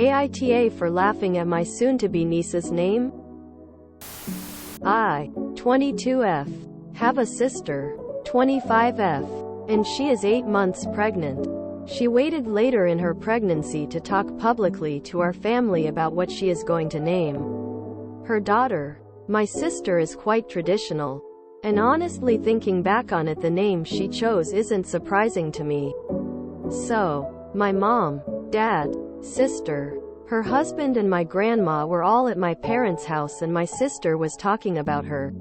AITA for laughing at my soon-to-be niece's name? I, 22F, have a sister, 25F, and she is 8 months pregnant. She waited later in her pregnancy to talk publicly to our family about what she is going to name her daughter. My sister is quite traditional, and honestly thinking back on it, the name she chose isn't surprising to me. So, my mom, dad, sister, her husband and my grandma were all at my parents' house, and my sister was talking about her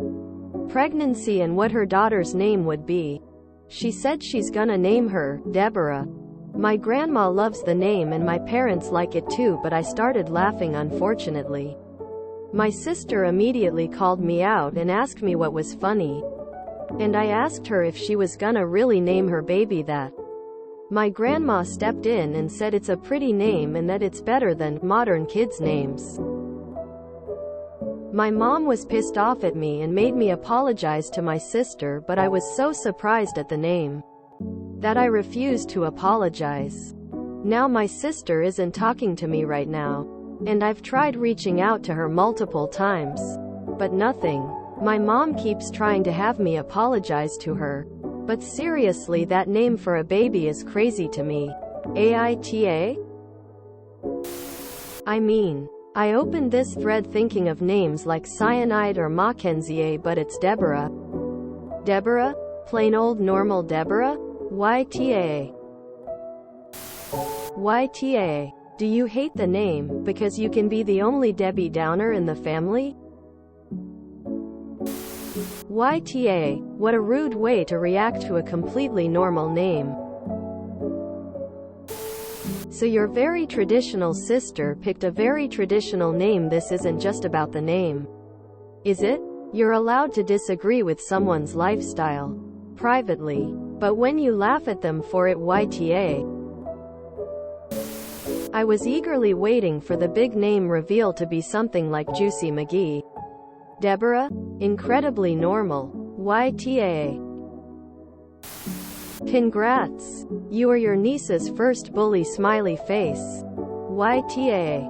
pregnancy and what her daughter's name would be. She said she's gonna name her Deborah. My grandma loves the name and my parents like it too, but I started laughing unfortunately. My sister immediately called me out and asked me what was funny. And I asked her if she was gonna really name her baby that. My grandma stepped in and said it's a pretty name and that it's better than modern kids' names. My mom was pissed off at me and made me apologize to my sister, but I was so surprised at the name that I refused to apologize. Now my sister isn't talking to me right now, and I've tried reaching out to her multiple times, but nothing. My mom keeps trying to have me apologize to her, but seriously, that name for a baby is crazy to me. AITA? I mean, I opened this thread thinking of names like Cyanide or Mackenzie, but it's Deborah. Deborah? Plain old normal Deborah? YTA. YTA. Do you hate the name because you can be the only Debbie Downer in the family? YTA. What a rude way to react to a completely normal name. So your very traditional sister picked a very traditional name. This isn't just about the name, is it? You're allowed to disagree with someone's lifestyle privately, but when you laugh at them for it, YTA. I was eagerly waiting for the big name reveal to be something like Juicy McGee. Deborah? Incredibly normal. YTA. Congrats! You are your niece's first bully smiley face. YTA.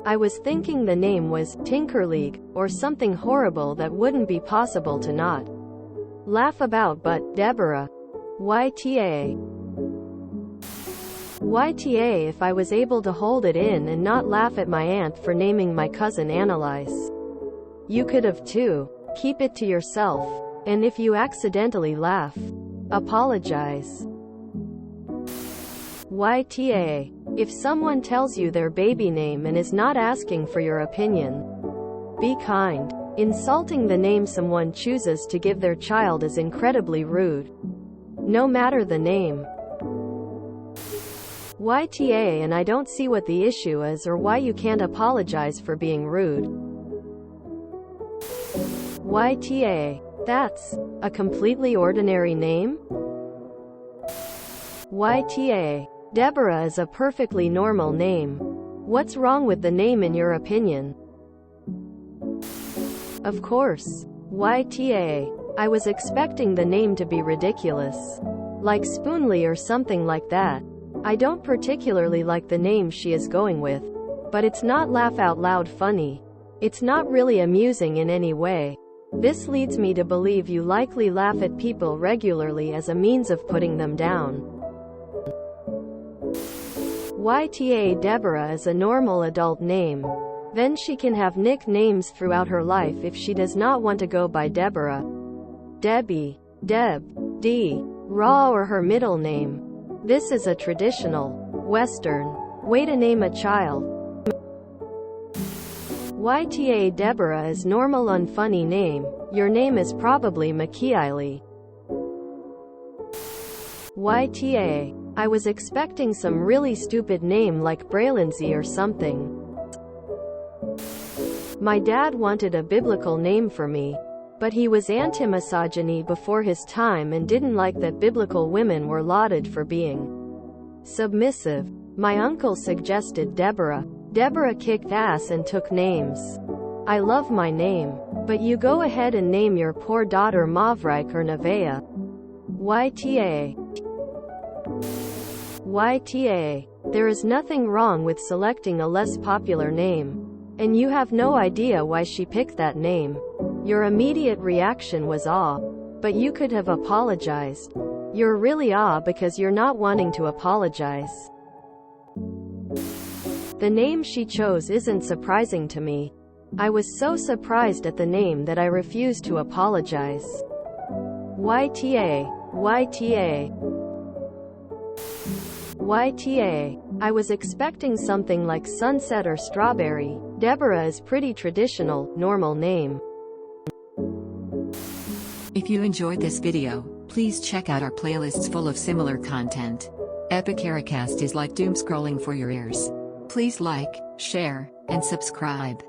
I was thinking the name was Tinker League, or something horrible that wouldn't be possible to not laugh about, but Deborah. YTA. YTA if I was able to hold it in and not laugh at my aunt for naming my cousin Annalise. You could have too. Keep it to yourself. And if you accidentally laugh, apologize. YTA. If someone tells you their baby name and is not asking for your opinion, be kind. Insulting the name someone chooses to give their child is incredibly rude, no matter the name. YTA, and I don't see what the issue is or why you can't apologize for being rude. YTA. That's a completely ordinary name? YTA. Deborah is a perfectly normal name. What's wrong with the name in your opinion? Of course. YTA. I was expecting the name to be ridiculous, like Spoonley or something like that. I don't particularly like the name she is going with, but it's not laugh out loud funny. It's not really amusing in any way. This leads me to believe you likely laugh at people regularly as a means of putting them down. YTA. Deborah is a normal adult name. Then she can have nicknames throughout her life if she does not want to go by Deborah, Debbie, Deb, Dee, Raw, or her middle name. This is a traditional, Western way to name a child. YTA. Deborah is normal unfunny name. Your name is probably Michaeli. YTA. I was expecting some really stupid name like Braylindsey or something. My dad wanted a biblical name for me, but he was anti-misogyny before his time and didn't like that biblical women were lauded for being submissive. My uncle suggested Deborah. Deborah kicked ass and took names. I love my name, but you go ahead and name your poor daughter Mavrike or Nevaeh. YTA. YTA. There is nothing wrong with selecting a less popular name. And you have no idea why she picked that name. Your immediate reaction was awe. But you could have apologized. You're really awe because you're not wanting to apologize. The name she chose isn't surprising to me. I was so surprised at the name that I refused to apologize. YTA. YTA. YTA. I was expecting something like Sunset or Strawberry. Deborah is pretty traditional, normal name. If you enjoyed this video, please check out our playlists full of similar content. AmITheAsshole is like doom scrolling for your ears. Please like, share, and subscribe.